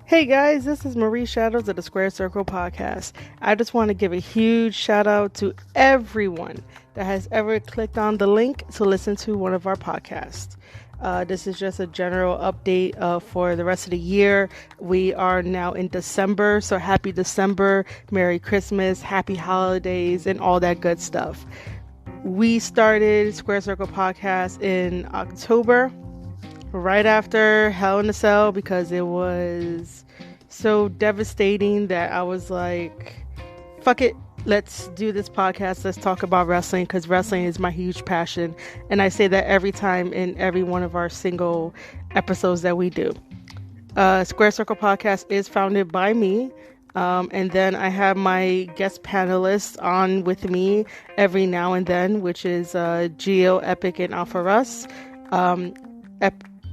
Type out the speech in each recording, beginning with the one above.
Hey guys, this is Marie Shadows of the Square Circle Podcast. I just want to give a huge shout out to everyone that has ever clicked on the link to listen to one of our podcasts. This is just a general update for the rest of the year. We are now in December, so happy December, Merry Christmas, Happy Holidays, and all that good stuff. We started Square Circle Podcast in October, right after Hell in a Cell, because it was so devastating that I was like, fuck it, let's do this podcast. Let's talk about wrestling, because wrestling is my huge passion. And I say that every time in every one of our single episodes that we do. Square Circle Podcast is founded by me. And then I have my guest panelists on with me every now and then, which is Geo, Epic, and Alpha Russ.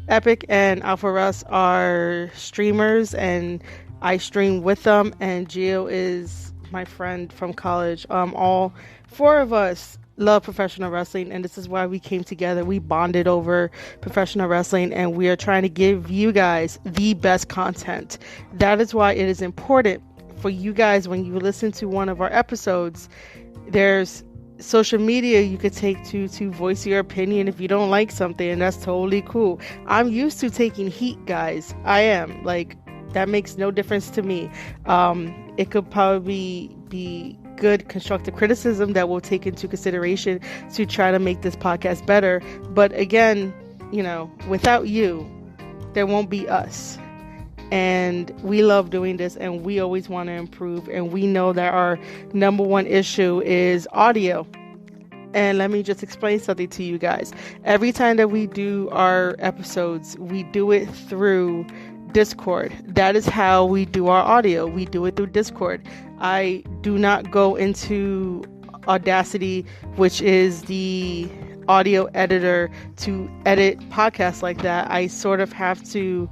Epic and Alpha Russ are streamers, and I stream with them, and Gio is my friend from college. All four of us love professional wrestling, and this is why we came together. We bonded over professional wrestling, and we are trying to give you guys the best content. That is why it is important for you guys, when you listen to one of our episodes, there's social media you could take to voice your opinion if you don't like something, and that's totally cool. I'm used to taking heat, guys. I am. Like, that makes no difference to me. It could probably be good constructive criticism that we'll take into consideration to try to make this podcast better. But again, without you, there won't be us. And we love doing this, and we always want to improve, and we know that our number one issue is audio. And let me just explain something to you guys. Every time that we do our episodes, we do it through Discord. That is how we do our audio. We do it through Discord. I do not go into Audacity, which is the audio editor, to edit podcasts like that. I sort of have to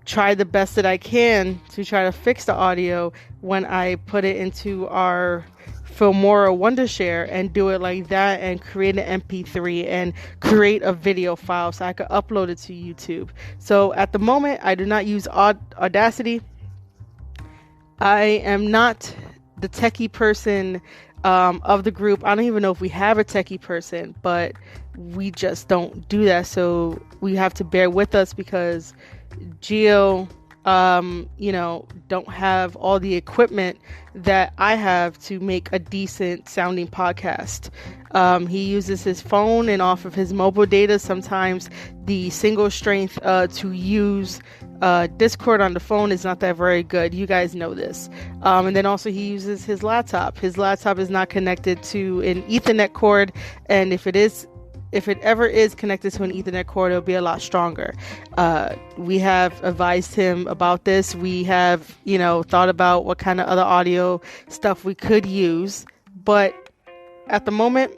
try the best that I can to try to fix the audio when I put it into our Filmora Wondershare and do it like that, and create an MP3 and create a video file so I could upload it to YouTube. So at the moment, I do not use Audacity. I am not the techie person of the group. I don't even know if we have a techie person, but we just don't do that. So we have to bear with us, because Gio, don't have all the equipment that I have to make a decent sounding podcast. He uses his phone and off of his mobile data, sometimes the single strength to use Discord on the phone is not that very good. You guys know this. And then also he uses his laptop. His laptop is not connected to an Ethernet cord, and if it ever is connected to an Ethernet cord, it'll be a lot stronger. We have advised him about this. We have, thought about what kind of other audio stuff we could use. But at the moment,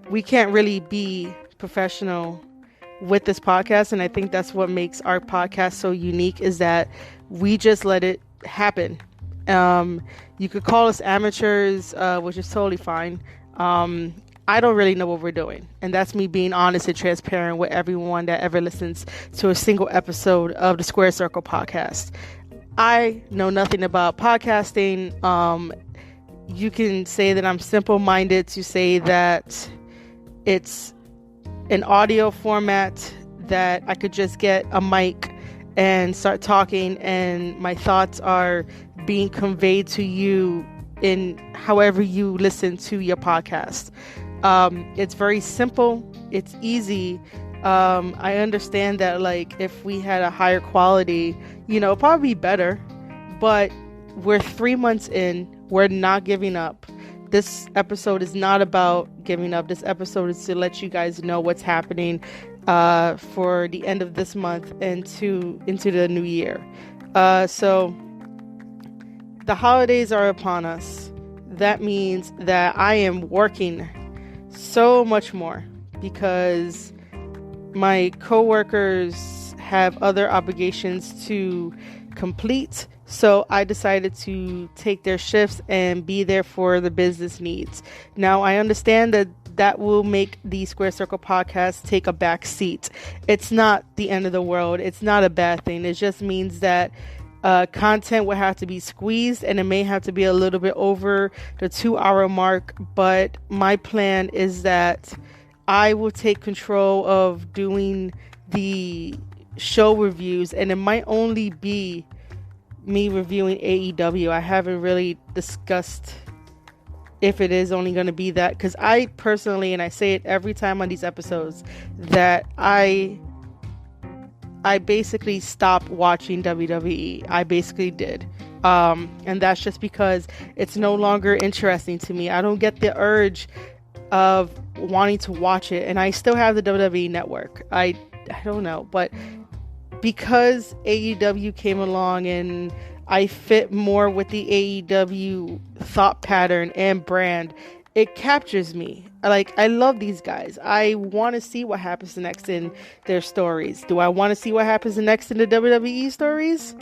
we can't really be professional with this podcast. And I think that's what makes our podcast so unique, is that we just let it happen. You could call us amateurs, which is totally fine. I don't really know what we're doing. And that's me being honest and transparent with everyone that ever listens to a single episode of the Square Circle Podcast. I know nothing about podcasting. You can say that I'm simple-minded to say that it's an audio format that I could just get a mic and start talking, and my thoughts are being conveyed to you in however you listen to your podcast. It's very simple. It's easy. I understand that, like, if we had a higher quality, it'd probably be better, but we're 3 months in. We're not giving up. This episode is not about giving up. This episode is to let you guys know what's happening, for the end of this month and into the new year. So the holidays are upon us. That means that I am working so much more, because my coworkers have other obligations to complete. So I decided to take their shifts and be there for the business needs. Now, I understand that that will make the Square Circle podcast take a back seat. It's not the end of the world. It's not a bad thing. It just means that content will have to be squeezed, and it may have to be a little bit over the 2-hour mark. But my plan is that I will take control of doing the show reviews, and it might only be me reviewing AEW. I haven't really discussed if it is only going to be that, because I personally, and I say it every time on these episodes, that I basically stopped watching WWE. I basically did. And that's just because it's no longer interesting to me. I don't get the urge of wanting to watch it. And I still have the WWE Network. I don't know. But because AEW came along and I fit more with the AEW thought pattern and brand, it captures me. Like, I love these guys. I want to see what happens next in their stories. Do I want to see what happens next in the WWE stories?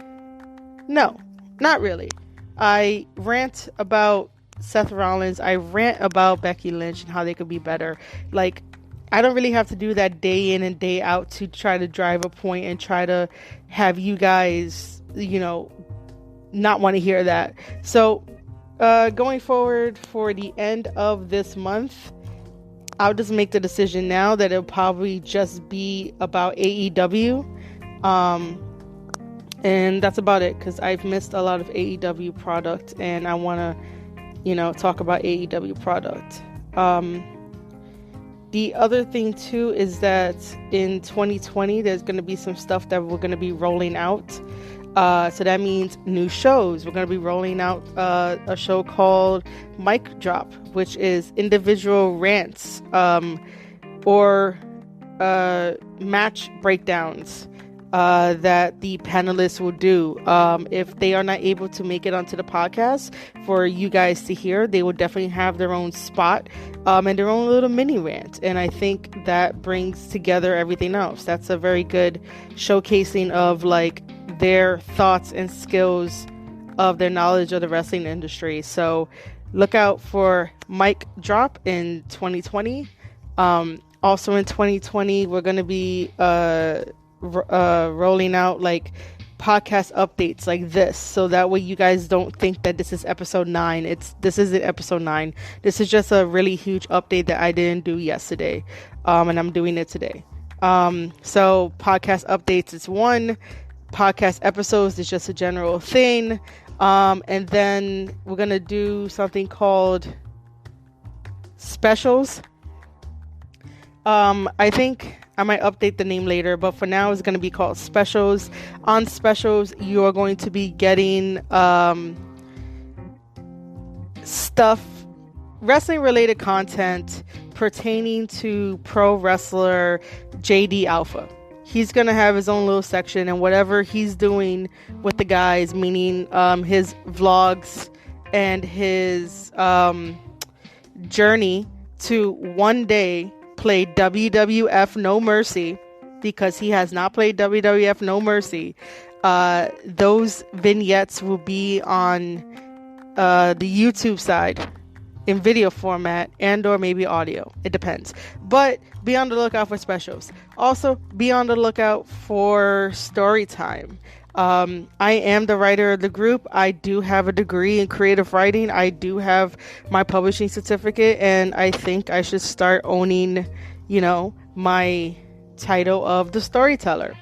No, not really. I rant about Seth Rollins. I rant about Becky Lynch and how they could be better. Like, I don't really have to do that day in and day out to try to drive a point and try to have you guys, not want to hear that. So, going forward for the end of this month, I'll just make the decision now that it'll probably just be about AEW. And that's about it, because I've missed a lot of AEW product and I want to, talk about AEW product. The other thing too is that in 2020, there's going to be some stuff that we're going to be rolling out. So that means new shows. We're going to be rolling out a show called Mic Drop, which is individual rants or match breakdowns that the panelists will do. If they are not able to make it onto the podcast for you guys to hear, they will definitely have their own spot and their own little mini rant. And I think that brings together everything else. That's a very good showcasing of their thoughts and skills of their knowledge of the wrestling industry. So look out for Mic Drop in 2020. Also in 2020, we're going to be rolling out podcast updates like this, so that way you guys don't think that this is episode 9. This isn't episode 9. This is just a really huge update that I didn't do yesterday, and I'm doing it today. So podcast updates is one. Podcast episodes is just a general thing. And then we're going to do something called specials. I think I might update the name later, but for now it's going to be called specials. On specials, you are going to be getting stuff, wrestling related content pertaining to pro wrestler JD Alpha. He's going to have his own little section, and whatever he's doing with the guys, meaning his vlogs and his journey to one day play WWF No Mercy, because he has not played WWF No Mercy. Those vignettes will be on the YouTube side in video format and or maybe audio. It depends. But be on the lookout for specials. Also, be on the lookout for story time. I am the writer of the group. I do have a degree in creative writing. I do have my publishing certificate, and I think I should start owning, my title of the storyteller.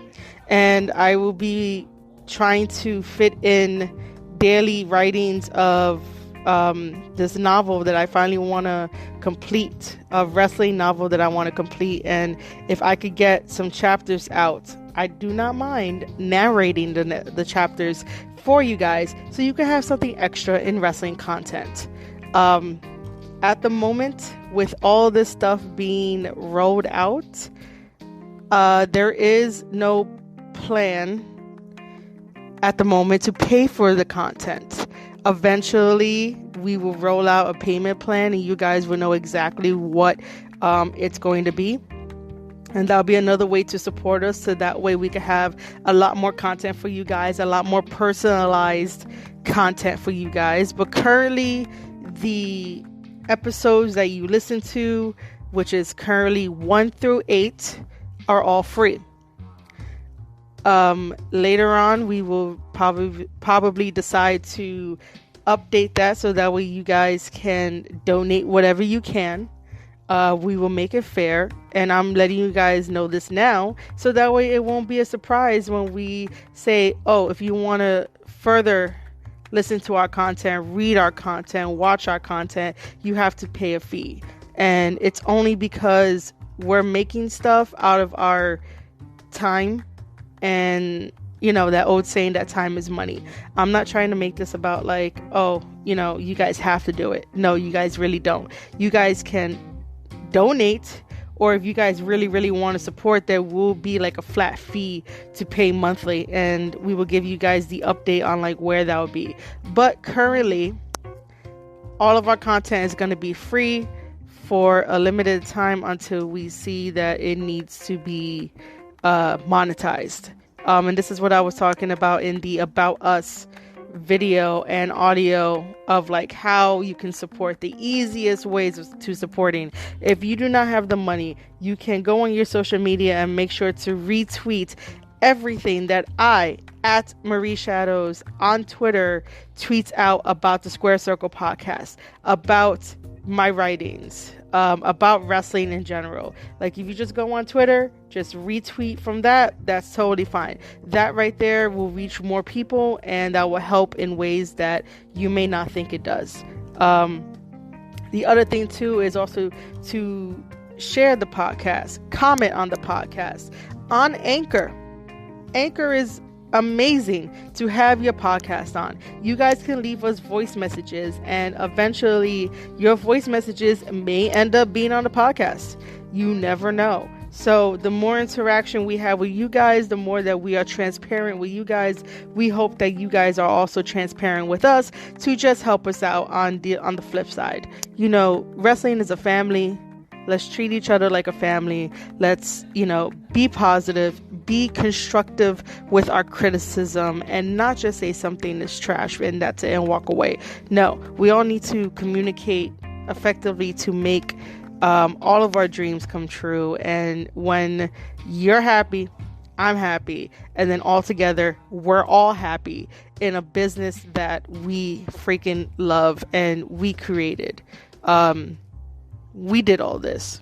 And I will be trying to fit in daily writings of this novel that I finally want to complete, a wrestling novel that I want to complete. And if I could get some chapters out, I do not mind narrating the chapters for you guys, so you can have something extra in wrestling content. At the moment, with all this stuff being rolled out, there is no plan at the moment to pay for the content. Eventually, we will roll out a payment plan, and you guys will know exactly what it's going to be. And that'll be another way to support us, so that way we can have a lot more content for you guys, a lot more personalized content for you guys. But currently, the episodes that you listen to which is currently 1 through 8, are all free. Later on, we will probably decide to update that so that way you guys can donate whatever you can. We will make it fair, and I'm letting you guys know this now so that way it won't be a surprise when we say, oh, if you want to further listen to our content, read our content, watch our content, you have to pay a fee. And it's only because we're making stuff out of our time, and that old saying that time is money. I'm not trying to make this about like, oh, you guys have to do it. No, you guys really don't. You guys can donate, or if you guys really, really want to support, there will be like a flat fee to pay monthly, and we will give you guys the update on like where that will be. But currently, all of our content is going to be free for a limited time until we see that it needs to be monetized. And this is what I was talking about in the About Us video and audio of like how you can support. The easiest ways to supporting. If you do not have the money, you can go on your social media and make sure to retweet everything that I, at Marie Shadows on Twitter, tweets out about the Square Circle podcast, about my writings, about wrestling in general. Like if you just go on Twitter, just retweet from that's totally fine. That right there will reach more people, and that will help in ways that you may not think it does. The other thing too is also to share the podcast, comment on the podcast on Anchor. Anchor is amazing to have your podcast on. You guys can leave us voice messages, and eventually your voice messages may end up being on the podcast. You never know. So the more interaction we have with you guys, the more that we are transparent with you guys. We hope that you guys are also transparent with us to just help us out on the flip side. Wrestling is a family. Let's treat each other like a family. Let's, be positive, be constructive with our criticism, and not just say something is trash and that's it and walk away. No, we all need to communicate effectively to make all of our dreams come true. And when you're happy, I'm happy. And then all together, we're all happy in a business that we freaking love and we created. We did all this,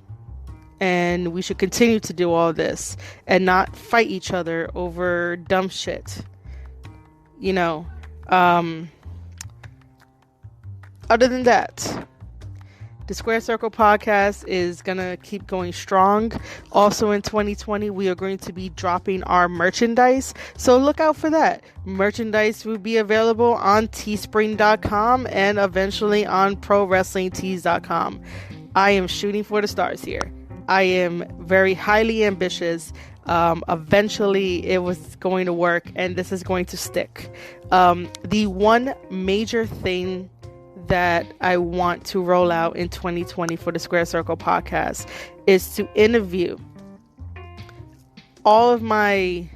and we should continue to do all this and not fight each other over dumb shit. Other than that, the Square Circle podcast is going to keep going strong. Also in 2020, we are going to be dropping our merchandise. So look out for that. Merchandise will be available on teespring.com and eventually on prowrestlingtees.com. I am shooting for the stars here. I am very highly ambitious. Eventually it was going to work, and this is going to stick. The one major thing that I want to roll out in 2020 for the Square Circle podcast is to interview all of my,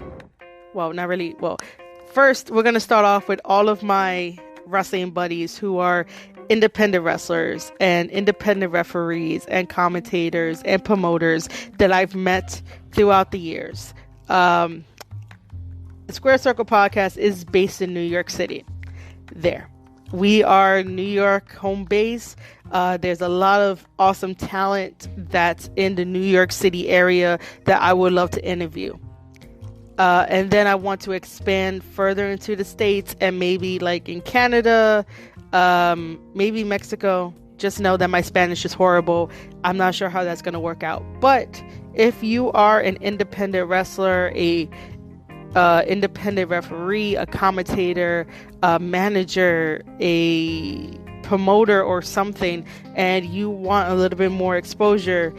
first we're going to start off with all of my wrestling buddies who are independent wrestlers and independent referees and commentators and promoters that I've met throughout the years. The Square Circle podcast is based in New York City. We are New York home base. There's a lot of awesome talent that's in the New York City area that I would love to interview. And then I want to expand further into the States and maybe like in Canada, maybe Mexico. Just know that my Spanish is horrible. I'm not sure how that's going to work out. But if you are an independent wrestler, a independent referee, a commentator, a manager, a promoter or something, and you want a little bit more exposure,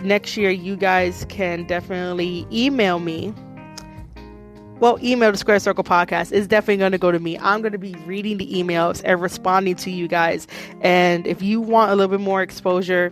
next year you guys can definitely email me. Well, email the Square Circle podcast is definitely going to go to me. I'm going to be reading the emails and responding to you guys. And if you want a little bit more exposure,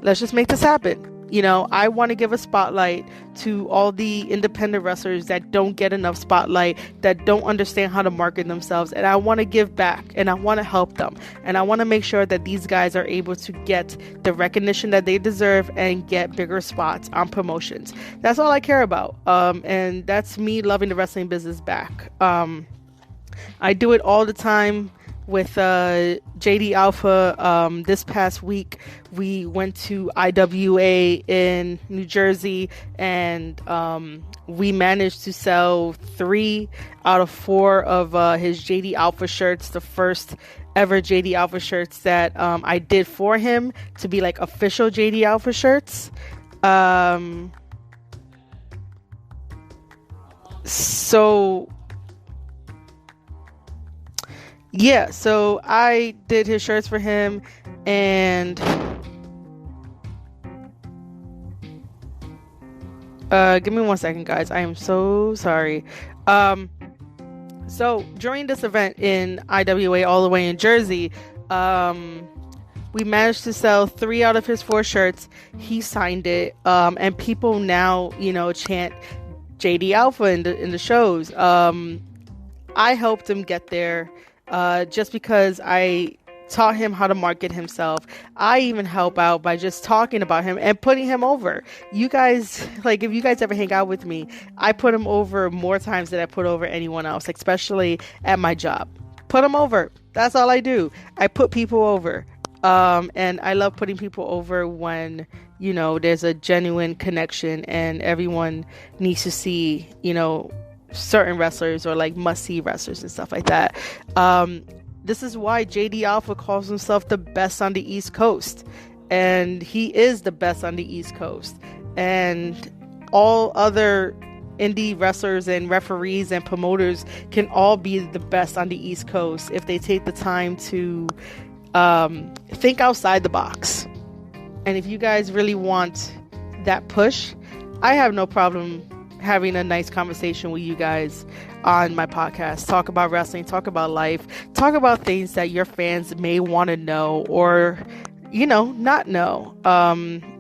let's just make this happen. I want to give a spotlight to all the independent wrestlers that don't get enough spotlight, that don't understand how to market themselves. And I want to give back and I want to help them. And I want to make sure that these guys are able to get the recognition that they deserve and get bigger spots on promotions. That's all I care about. And that's me loving the wrestling business back. I do it all the time with JD Alpha. This past week, we went to IWA in New Jersey, and we managed to sell 3 out of 4 of his JD Alpha shirts, the first ever JD Alpha shirts that I did for him to be like official JD Alpha shirts. So I did his shirts for him, and give me 1 second, guys. I am so sorry. So during this event in IWA all the way in Jersey, we managed to sell 3 out of his 4 shirts. He signed it, and people now, chant JD Alpha in the shows. I helped him get there. Just because I taught him how to market himself. I even help out by just talking about him and putting him over. You guys, if you guys ever hang out with me, I put him over more times than I put over anyone else, especially at my job. Put him over. That's all I do. I put people over. And I love putting people over when, there's a genuine connection and everyone needs to see, certain wrestlers or like must-see wrestlers and stuff like that. This is why JD Alpha calls himself the best on the East Coast, and he is the best on the East Coast. And all other indie wrestlers and referees and promoters can all be the best on the East Coast if they take the time to think outside the box. And if you guys really want that push, I have no problem having a nice conversation with you guys on my podcast. Talk about wrestling, talk about life, talk about things that your fans may want to know or, not know.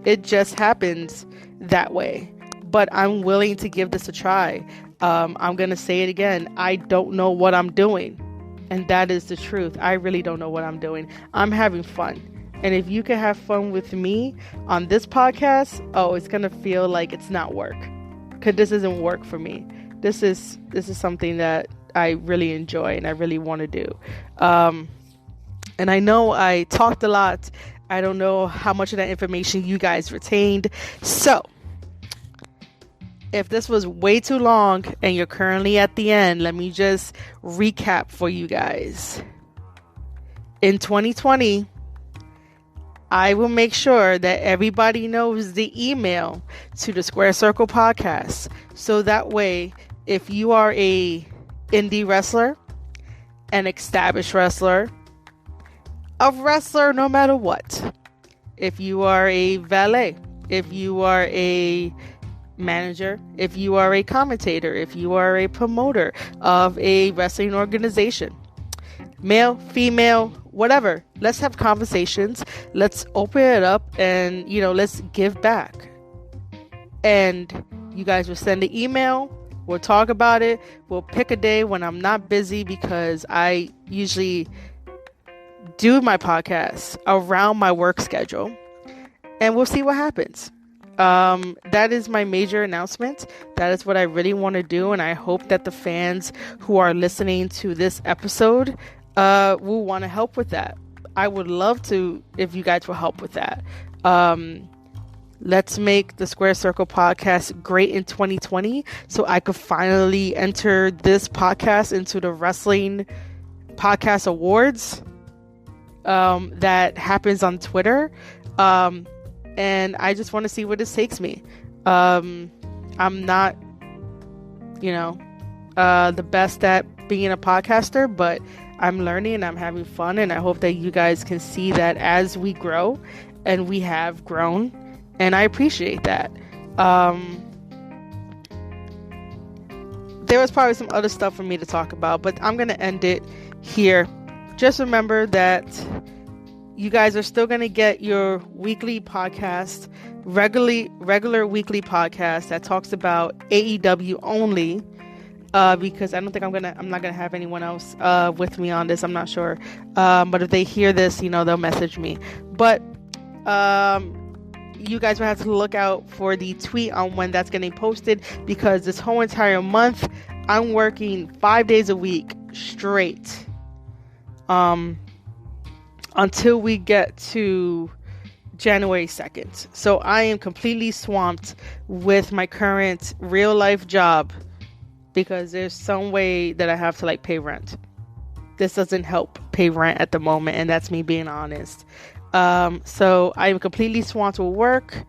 It just happens that way. But I'm willing to give this a try. I'm going to say it again. I don't know what I'm doing. And that is the truth. I really don't know what I'm doing. I'm having fun. And if you can have fun with me on this podcast, it's going to feel like it's not work. Because this isn't work for me. This is something that I really enjoy and I really want to do. And I know I talked a lot. I don't know how much of that information you guys retained. So, if this was way too long and you're currently at the end, let me just recap for you guys. In 2020, I will make sure that everybody knows the email to the Square Circle podcast. So that way, if you are a indie wrestler, an established wrestler, a wrestler no matter what, if you are a valet, if you are a manager, if you are a commentator, if you are a promoter of a wrestling organization, male, female, whatever, let's have conversations. Let's open it up and, let's give back. And you guys will send an email. We'll talk about it. We'll pick a day when I'm not busy because I usually do my podcast around my work schedule. And we'll see what happens. That is my major announcement. That is what I really want to do. And I hope that the fans who are listening to this episode will want to help with that. I would love to if you guys will help with that. Let's make the Square Circle podcast great in 2020 so I could finally enter this podcast into the Wrestling Podcast Awards that happens on Twitter. And I just want to see where this takes me. I'm not, the best at being a podcaster, but I'm learning and I'm having fun. And I hope that you guys can see that as we grow, and we have grown. And I appreciate that. There was probably some other stuff for me to talk about, but I'm going to end it here. Just remember that you guys are still going to get your weekly podcast regular weekly podcast that talks about AEW only. Because I don't think I'm not gonna have anyone else with me on this. I'm not sure. But if they hear this, they'll message me. But you guys will have to look out for the tweet on when that's getting posted, because this whole entire month I'm working 5 days a week straight. Until we get to January 2nd. So I am completely swamped with my current real life job, because there's some way that I have to pay rent. This doesn't help pay rent at the moment, and that's me being honest. So I'm completely swamped with work.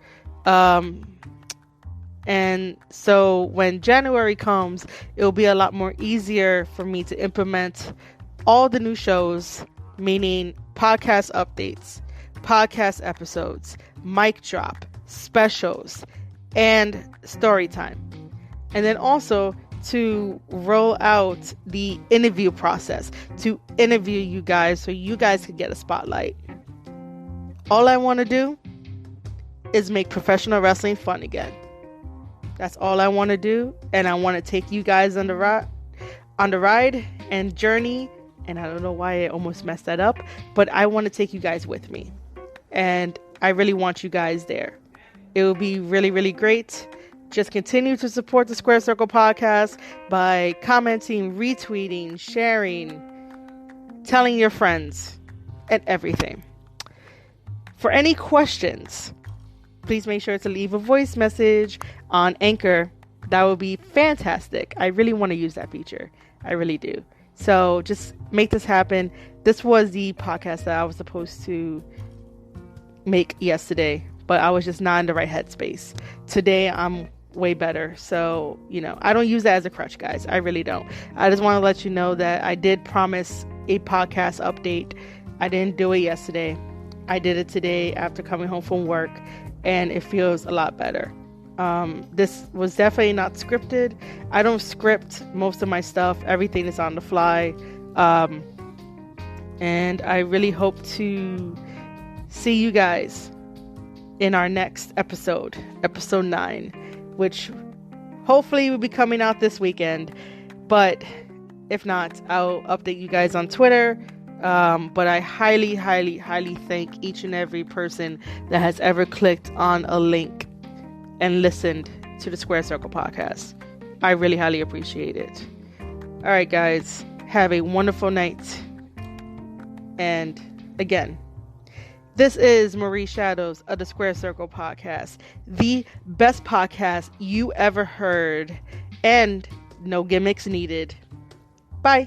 And so when January comes, it'll be a lot more easier for me to implement all the new shows, meaning podcast updates, podcast episodes, mic drop, specials, and story time. And then also to roll out the interview process, to interview you guys so you guys can get a spotlight. All I want to do is make professional wrestling fun again. That's all I want to do, and I want to take you guys on the ride and journey. And I don't know why I almost messed that up, but I want to take you guys with me, and I really want you guys there. It will be really, really great. Just continue to support the Square Circle podcast by commenting, retweeting, sharing, telling your friends, and everything. For any questions, please make sure to leave a voice message on Anchor. That would be fantastic. I really want to use that feature. I really do. So just make this happen. This was the podcast that I was supposed to make yesterday, but I was just not in the right headspace. Today, I'm way better. So, I don't use that as a crutch, guys. I really don't. I just want to let you know that I did promise a podcast update. I didn't do it yesterday. I did it today after coming home from work, and it feels a lot better. This was definitely not scripted. I don't script most of my stuff. Everything is on the fly. And I really hope to see you guys in our next episode 9, which hopefully will be coming out this weekend. But if not, I'll update you guys on Twitter. But I highly, highly, highly thank each and every person that has ever clicked on a link and listened to the Square Circle podcast. I really highly appreciate it. All right, guys, have a wonderful night. And again, this is Marie Shadows of the Square Circle podcast, the best podcast you ever heard, and no gimmicks needed. Bye.